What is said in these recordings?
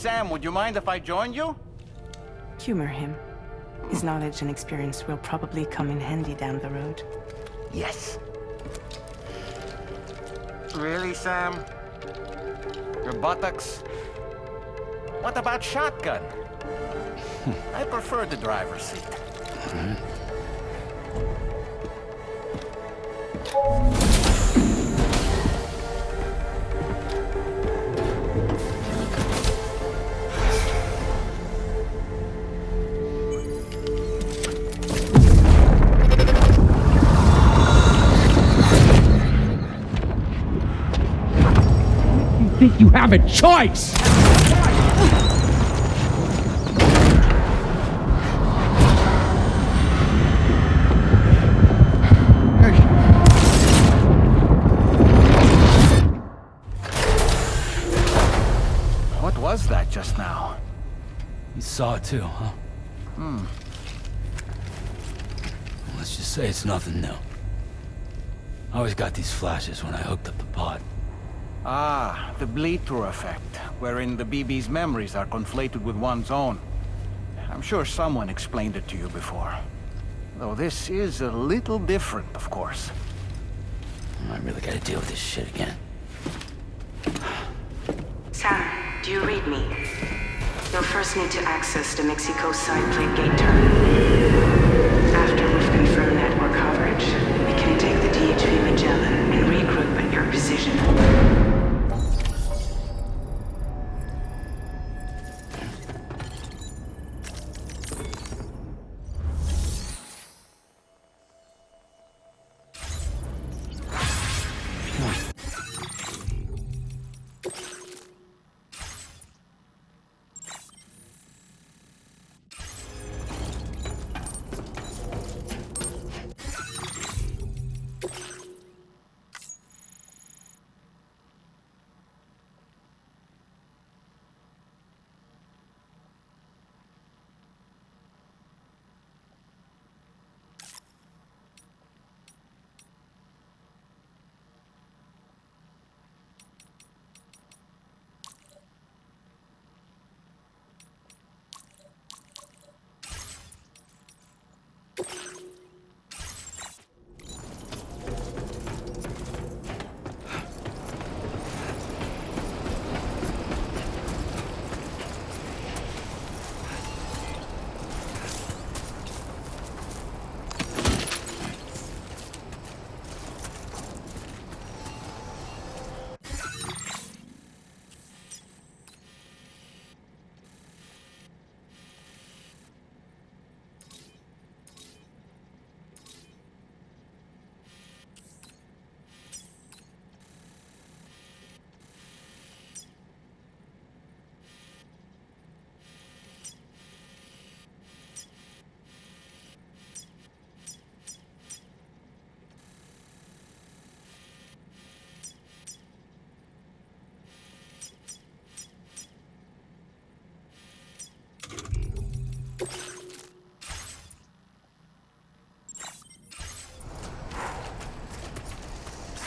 Sam, would you mind if I joined you? Humor him. His knowledge and experience will probably come in handy down the road. Yes. Really, Sam? Your buttocks? What about shotgun? I prefer the driver's seat. Think you have a choice! What was that just now? You saw it too, huh? Let's just say it's nothing new. I always got these flashes when I hooked up the pod. Ah, the bleed-through effect, wherein the BB's memories are conflated with one's own. I'm sure someone explained it to you before. Though this is a little different, of course. I really gotta deal with this shit again. Sam, do you read me? You'll first need to access the Mexico side plate gate terminal. After we've confirmed network coverage, we can take the DHV Magellan and regroup at your position.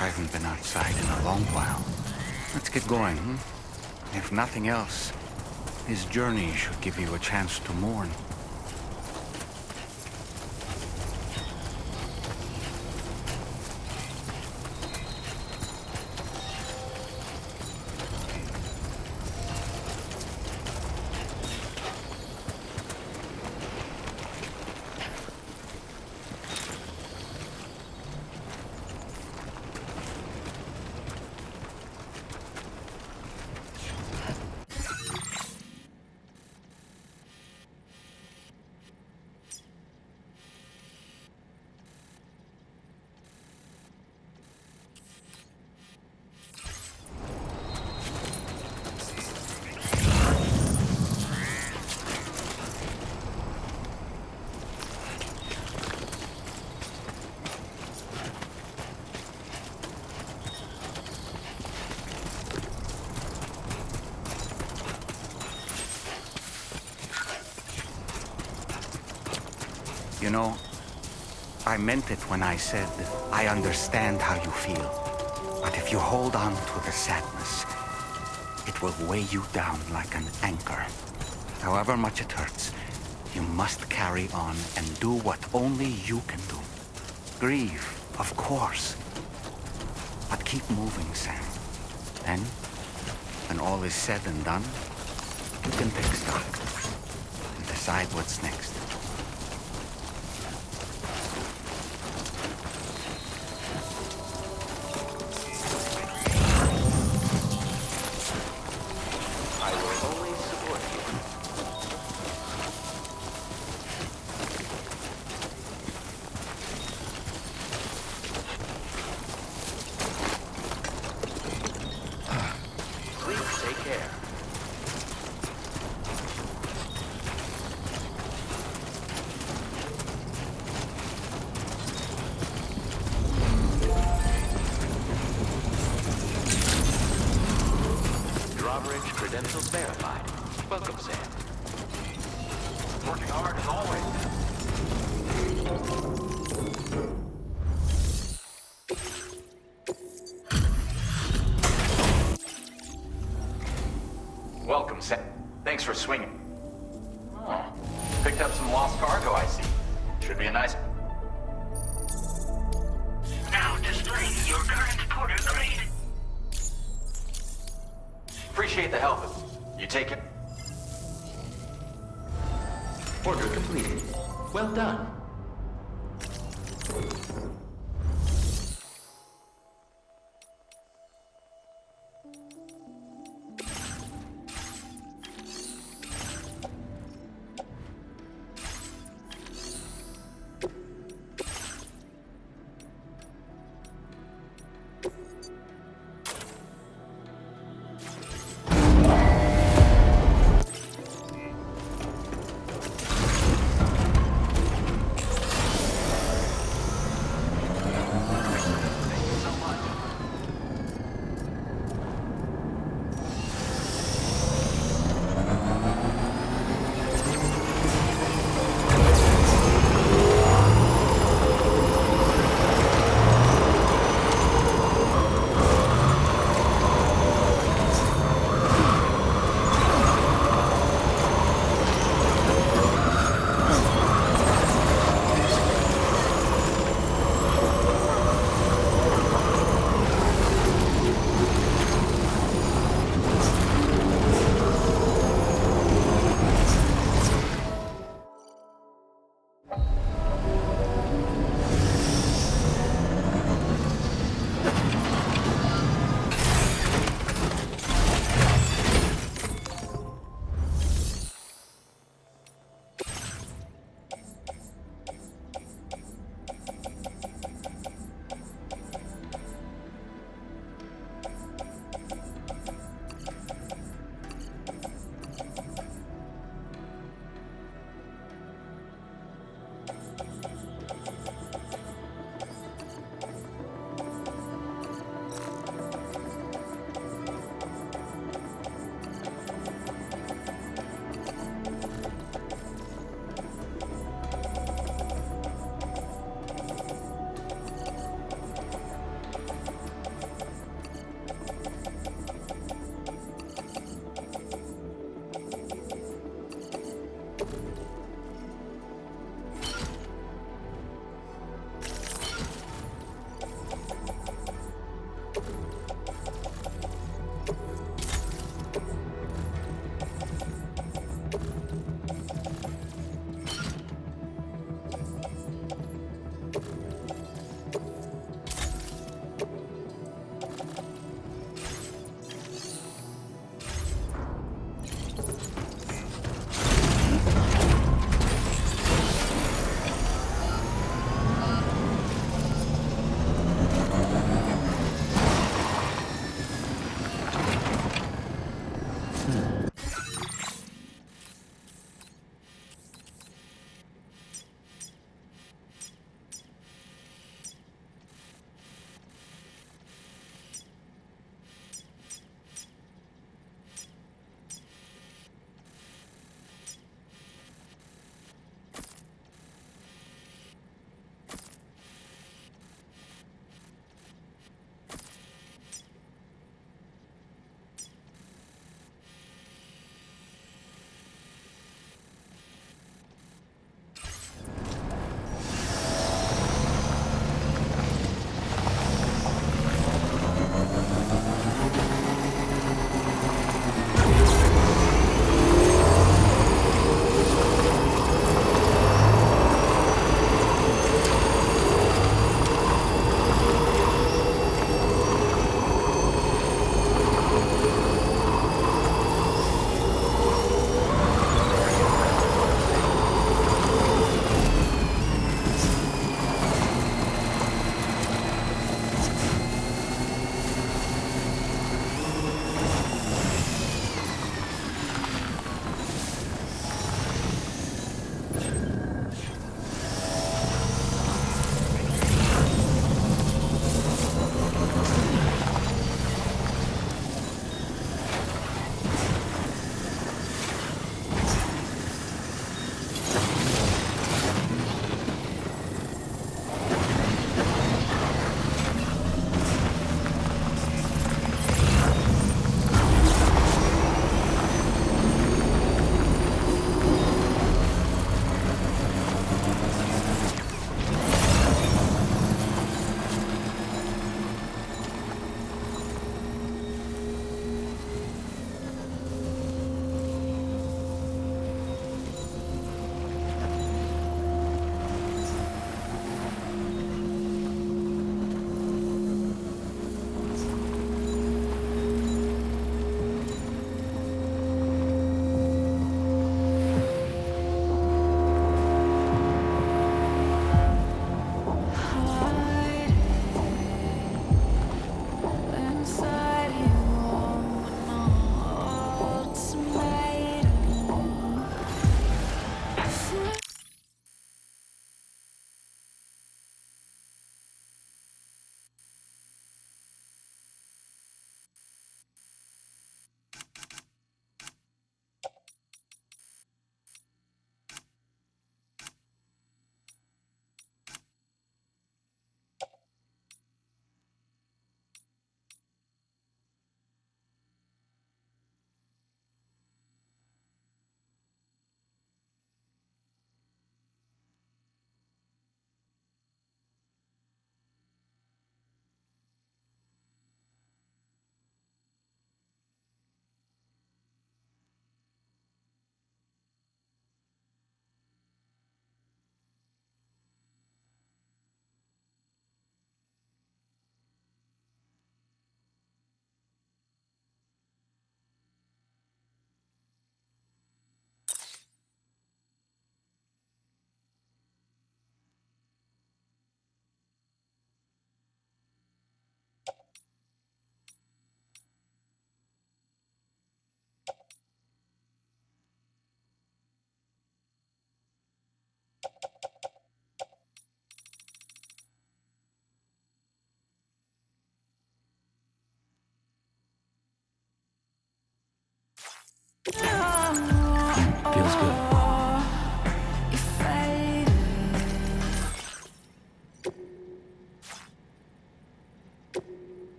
I haven't been outside in a long while. Let's get going, If nothing else, this journey should give you a chance to mourn. You know, I meant it when I said, I understand how you feel. But if you hold on to the sadness, It will weigh you down like an anchor. However much it hurts, you must carry on and do what only you can do. Grieve, of course. But keep moving, Sam. Then, when all is said and done, you can take stock and decide what's next. I will always support you. Please take care. Drawbridge credentials verified. Welcome, Sam. Working hard as always. Welcome, Sam. Thanks for swinging. Oh, picked up some lost cargo, I see. Should be a nice... Now displaying your current porter grade. Appreciate the help. You take it? Order completed. Well done.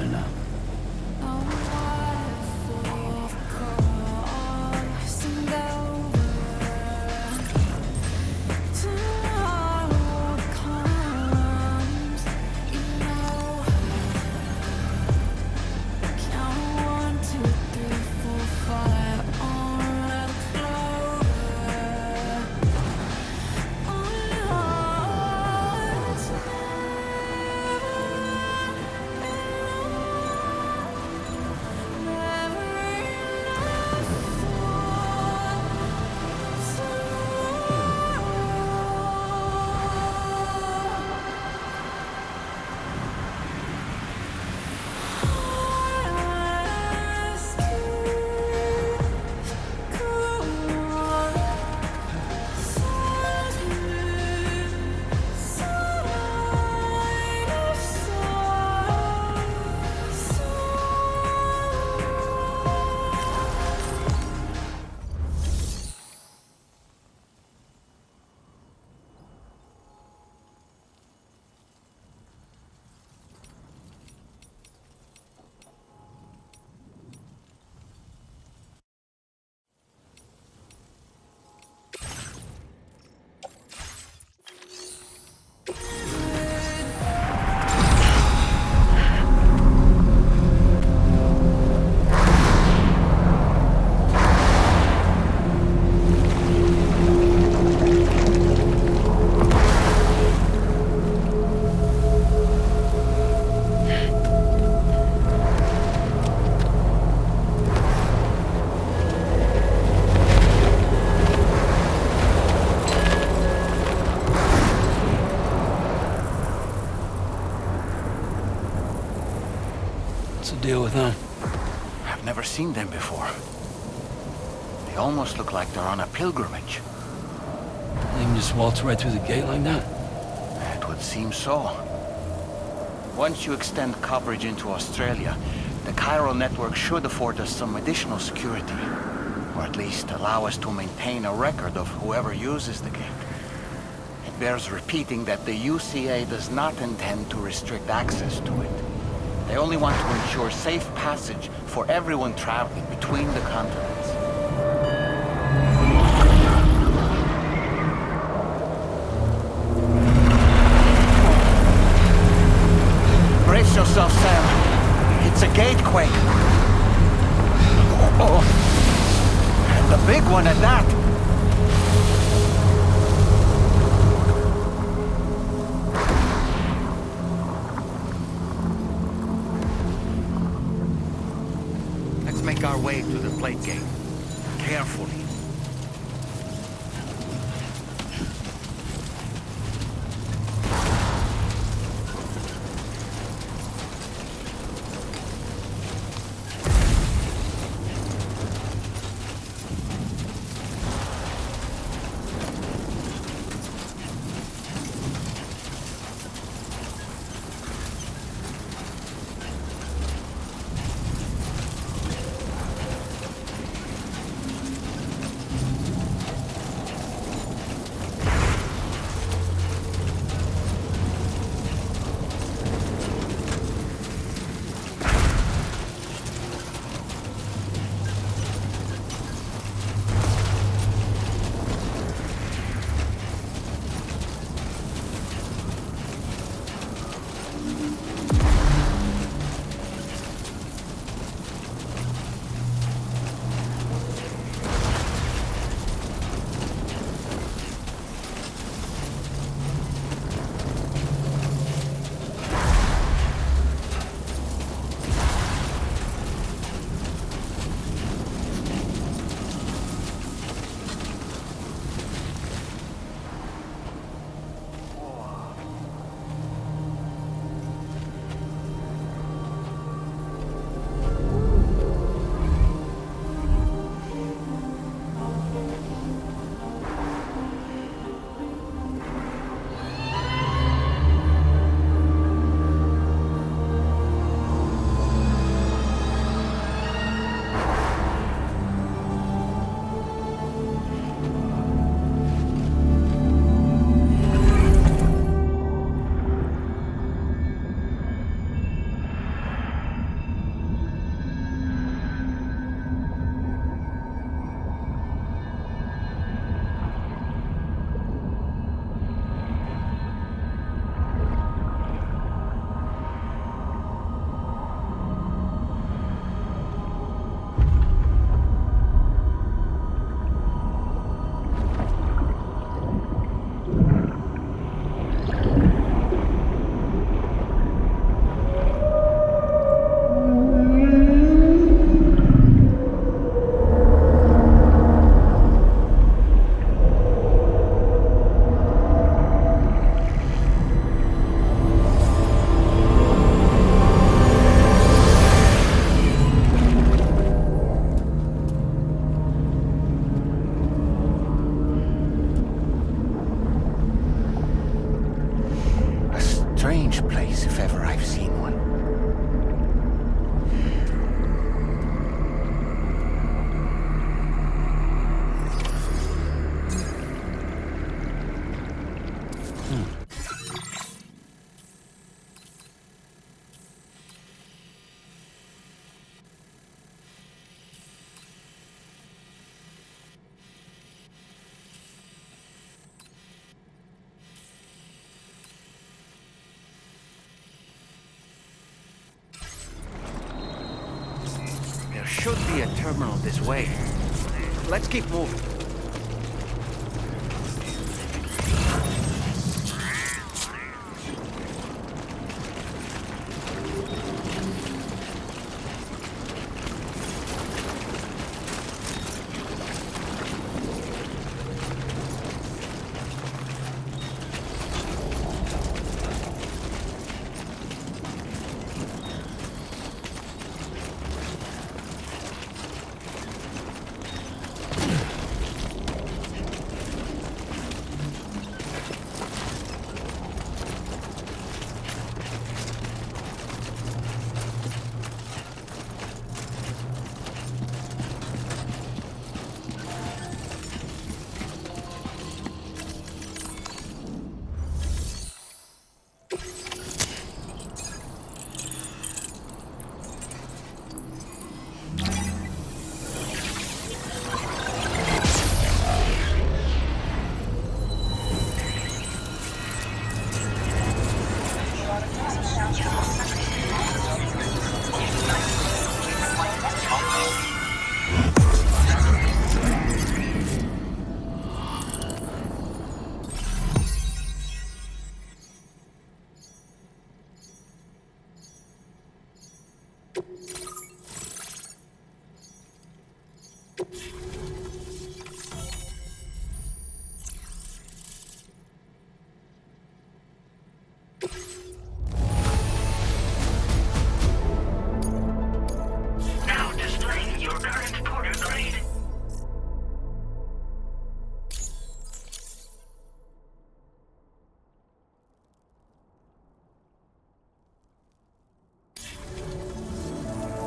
together now. Deal with them. I've never seen them before. They almost look like they're on a pilgrimage. They can just waltz right through the gate like that? It would seem so. Once you extend coverage into Australia, the chiral network should afford us some additional security. Or at least allow us to maintain a record of whoever uses the gate. It bears repeating that the UCA does not intend to restrict access to it. They only want to ensure safe passage for everyone traveling between the continents. Brace yourself, Sam. It's a gatequake. Oh. And a big one at that. Make our way to the plate gate. Carefully. should be a terminal this way. Let's keep moving.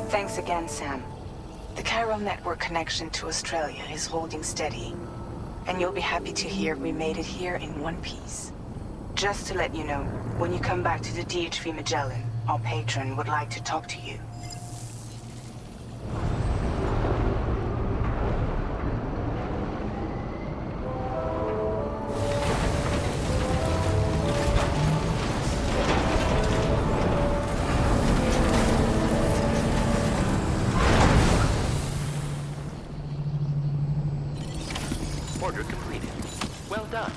Thanks again, Sam. The chiral network connection to Australia is holding steady. And you'll be happy to hear we made it here in one piece. Just to let you know, when you come back to the DHV Magellan, our patron would like to talk to you. Order completed. Well done.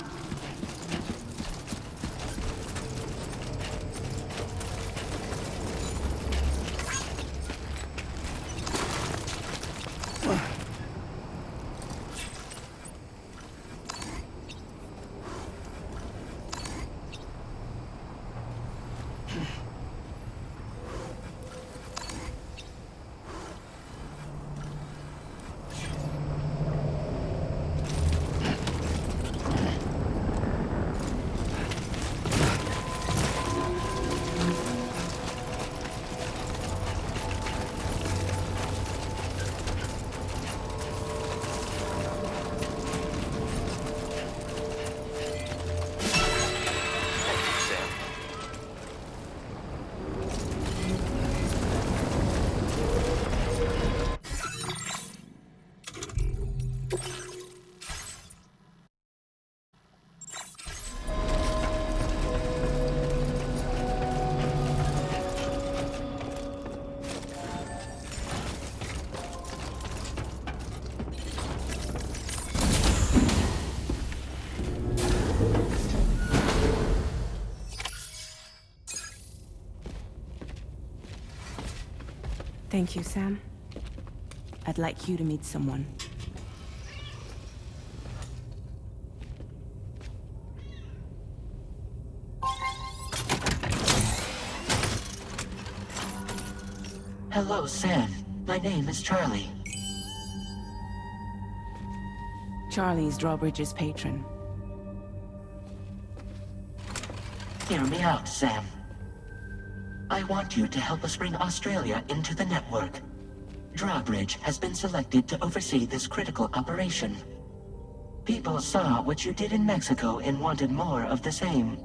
Thank you, Sam. I'd like you to meet someone. Hello, Sam. My name is Charlie. Charlie's Drawbridge's patron. Hear me out, Sam. I want you to help us bring Australia into the network. Drawbridge has been selected to oversee this critical operation. People saw what you did in Mexico and wanted more of the same.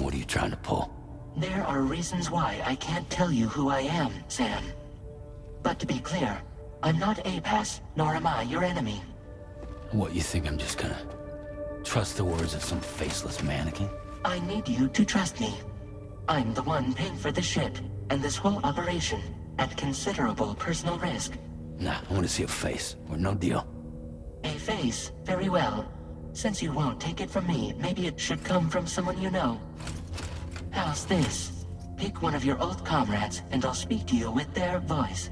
What are you trying to pull? There are reasons why I can't tell you who I am, Sam. But to be clear, I'm not APAS, nor am I your enemy. What, you think I'm just gonna trust the words of some faceless mannequin? I need you to trust me. I'm the one paying for the ship, and this whole operation, at considerable personal risk. Nah, I want to see a face, or no deal. A face? Very well. Since you won't take it from me, maybe it should come from someone you know. How's this? Pick one of your old comrades, and I'll speak to you with their voice.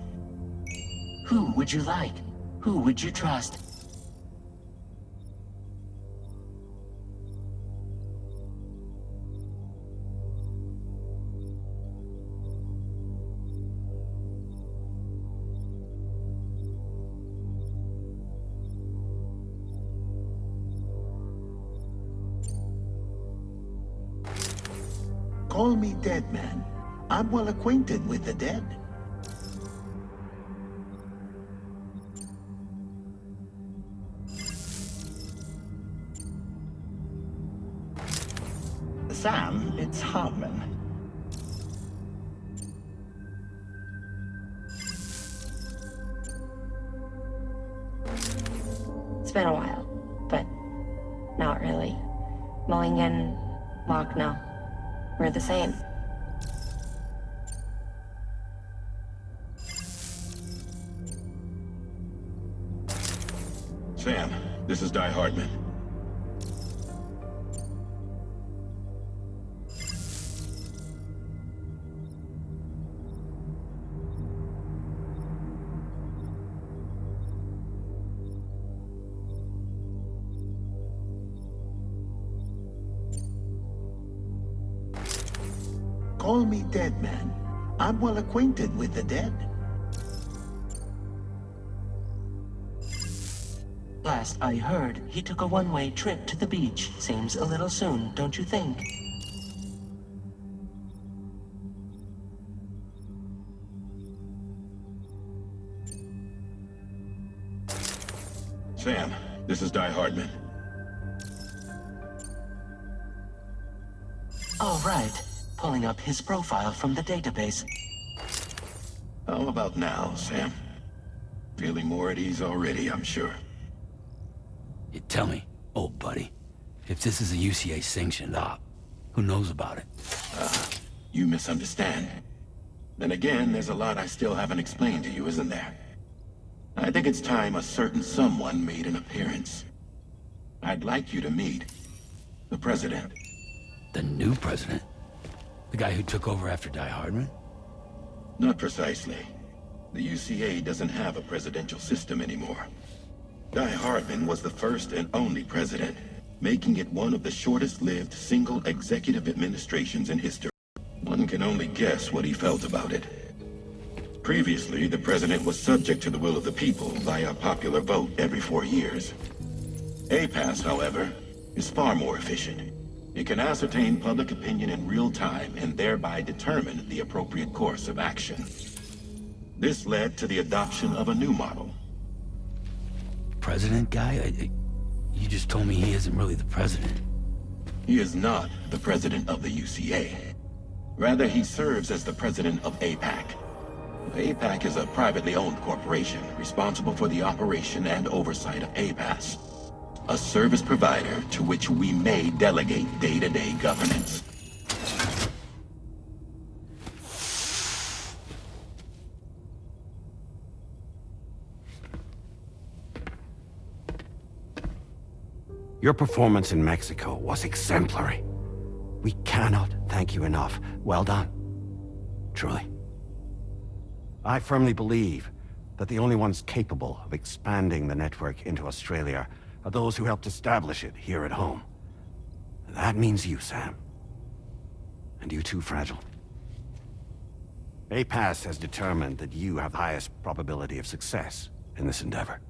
Who would you like? Who would you trust? Call me dead man. I'm well acquainted with the dead. Sam, it's Hardman. It's been a while, but not really. Mulligan, Locke, no. We're the same. Sam, this is Die Hardman. Call me dead man. I'm well acquainted with the dead. Last I heard, he took a one-way trip to the beach. Seems a little soon, don't you think? Sam, this is Die Hardman. All right. Pulling up his profile from the database. How about now, Sam? Feeling more at ease already, I'm sure. You tell me, old buddy, if this is a UCA-sanctioned op, who knows about it? You misunderstand. Then again, there's a lot I still haven't explained to you, isn't there? I think it's time a certain someone made an appearance. I'd like you to meet the President. The new president? The guy who took over after Die Hardman? Not precisely. The UCA doesn't have a presidential system anymore. Die Hardman was the first and only president, making it one of the shortest-lived single executive administrations in history. One can only guess what he felt about it. Previously, the president was subject to the will of the people via popular vote every 4 years. APAS, however, is far more efficient. It can ascertain public opinion in real time and thereby determine the appropriate course of action. This led to the adoption of a new model. President guy? You just told me he isn't really the president. He is not the president of the UCA. Rather, he serves as the president of APAC. APAC is a privately owned corporation responsible for the operation and oversight of APAS. A service provider to which we may delegate day-to-day governance. Your performance in Mexico was exemplary. We cannot thank you enough. Well done. Truly. I firmly believe that the only ones capable of expanding the network into Australia are those who helped establish it here at home. That means you, Sam. And you too, Fragile. APAS has determined that you have the highest probability of success in this endeavor.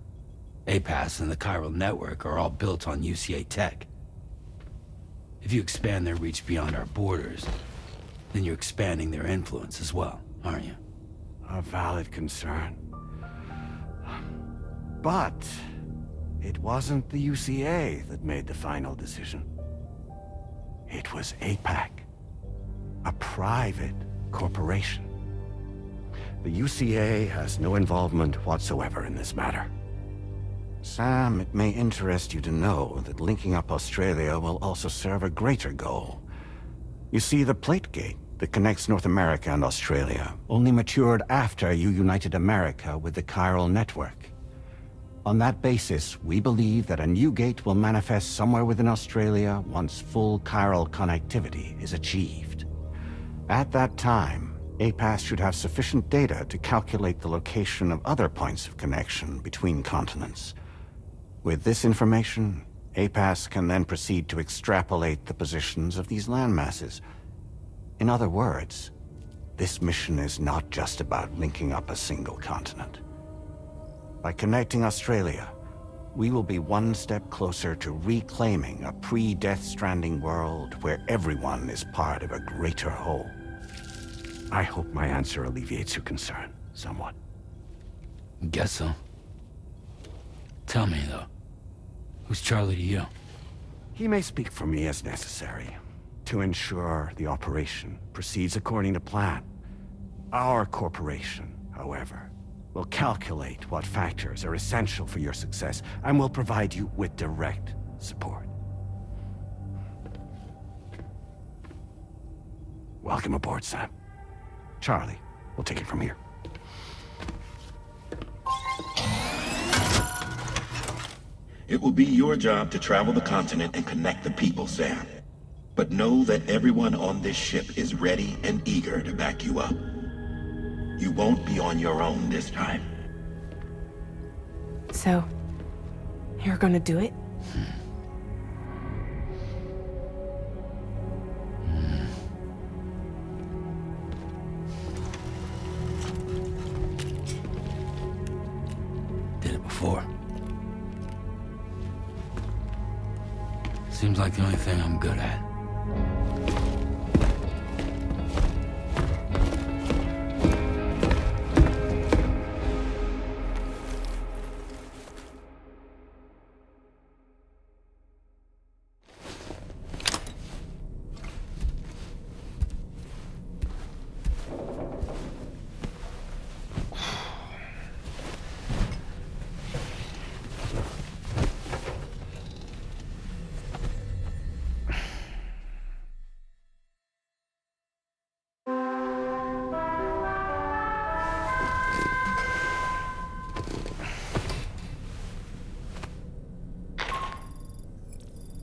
APAS and the chiral network are all built on UCA tech. If you expand their reach beyond our borders, then you're expanding their influence as well, aren't you? A valid concern. But it wasn't the UCA that made the final decision. It was APAC, a private corporation. The UCA has no involvement whatsoever in this matter. Sam, it may interest you to know that linking up Australia will also serve a greater goal. You see, the plate gate that connects North America and Australia only matured after you united America with the chiral network. On that basis, we believe that a new gate will manifest somewhere within Australia once full chiral connectivity is achieved. At that time, APAS should have sufficient data to calculate the location of other points of connection between continents. With this information, APAS can then proceed to extrapolate the positions of these landmasses. In other words, this mission is not just about linking up a single continent. By connecting Australia, we will be one step closer to reclaiming a pre-Death Stranding world where everyone is part of a greater whole. I hope my answer alleviates your concern somewhat. Guess so. Tell me, though, who's Charlie to you? He may speak for me as necessary, to ensure the operation proceeds according to plan. Our corporation, however, will calculate what factors are essential for your success, and will provide you with direct support. Welcome aboard, Sam. Charlie, we'll take it from here. It will be your job to travel the continent and connect the people, Sam. But know that everyone on this ship is ready and eager to back you up. You won't be on your own this time. So, you're gonna do it? Did it before. Seems like the only thing I'm good at.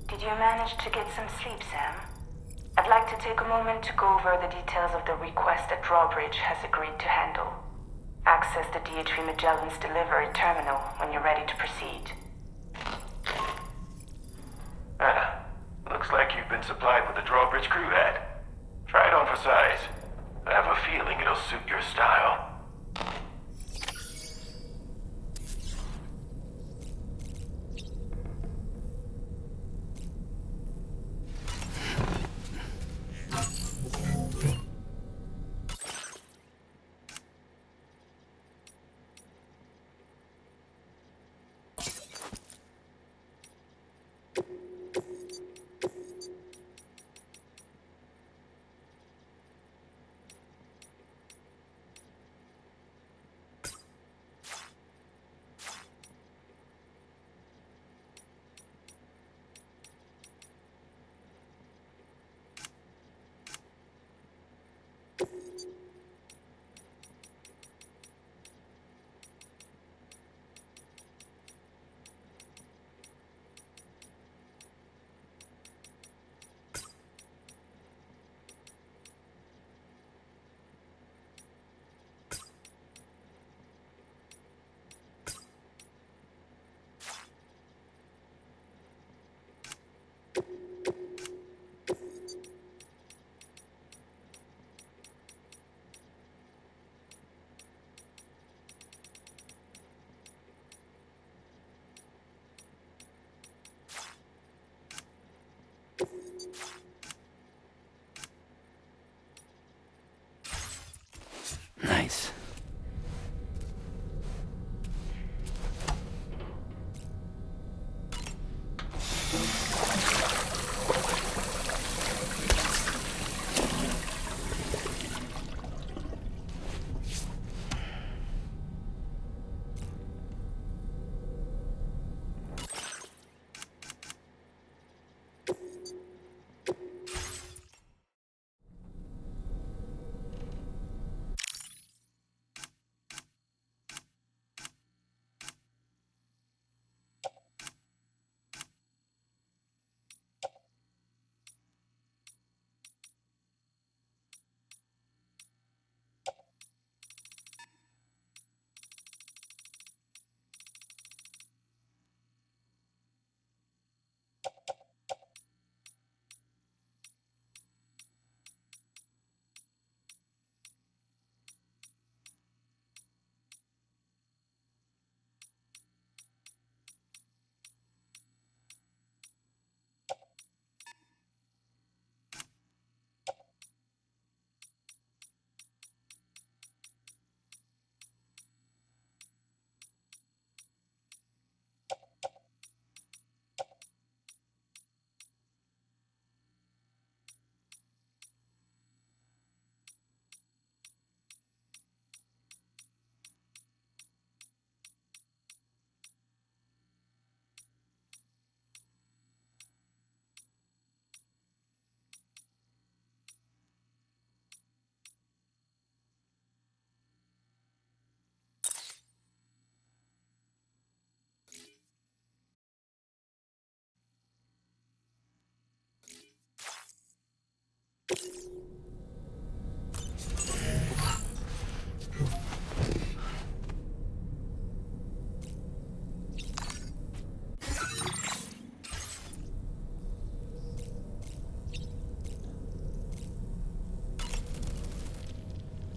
Did you manage to get some sleep, Sam? I'd like to take a moment to go over the details of the request that Drawbridge has agreed to handle. Access the DHV Magellan's delivery terminal when you're ready to proceed. Looks like you've been supplied with the Drawbridge crew hat. Try it on for size. I have a feeling it'll suit your style.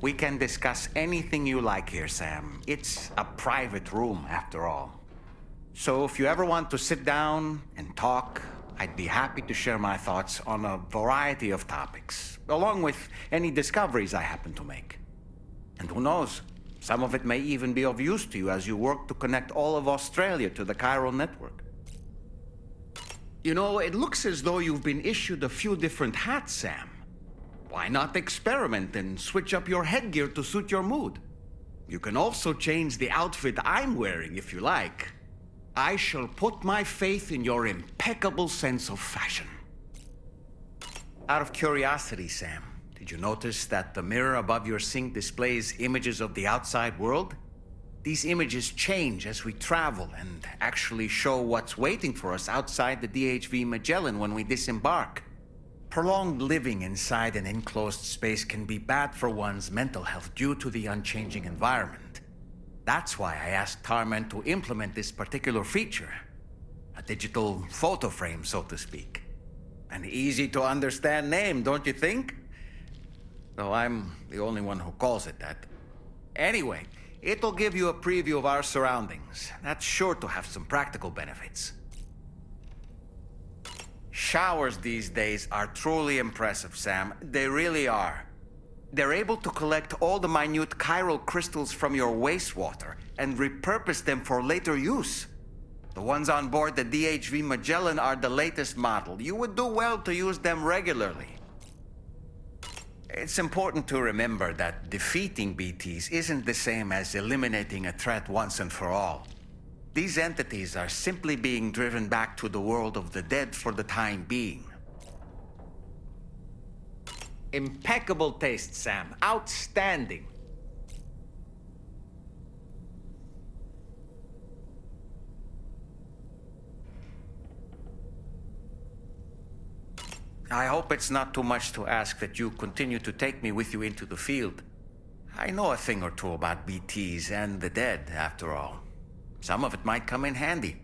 We can discuss anything you like here, Sam. It's a private room, after all. So if you ever want to sit down and talk, I'd be happy to share my thoughts on a variety of topics, along with any discoveries I happen to make. And who knows, some of it may even be of use to you as you work to connect all of Australia to the chiral network. You know, it looks as though you've been issued a few different hats, Sam. Why not experiment and switch up your headgear to suit your mood? You can also change the outfit I'm wearing if you like. I shall put my faith in your impeccable sense of fashion. Out of curiosity, Sam, did you notice that the mirror above your sink displays images of the outside world? These images change as we travel and actually show what's waiting for us outside the DHV Magellan when we disembark. Prolonged living inside an enclosed space can be bad for one's mental health due to the unchanging environment. That's why I asked Tarman to implement this particular feature. A digital photo frame, so to speak. An easy to understand name, don't you think? Though I'm the only one who calls it that. Anyway, it'll give you a preview of our surroundings. That's sure to have some practical benefits. Showers these days are truly impressive, Sam. They really are. They're able to collect all the minute chiral crystals from your wastewater and repurpose them for later use. The ones on board the DHV Magellan are the latest model. You would do well to use them regularly. It's important to remember that defeating BTs isn't the same as eliminating a threat once and for all. These entities are simply being driven back to the world of the dead for the time being. Impeccable taste, Sam. Outstanding. I hope it's not too much to ask that you continue to take me with you into the field. I know a thing or two about BTs and the dead, after all. Some of it might come in handy.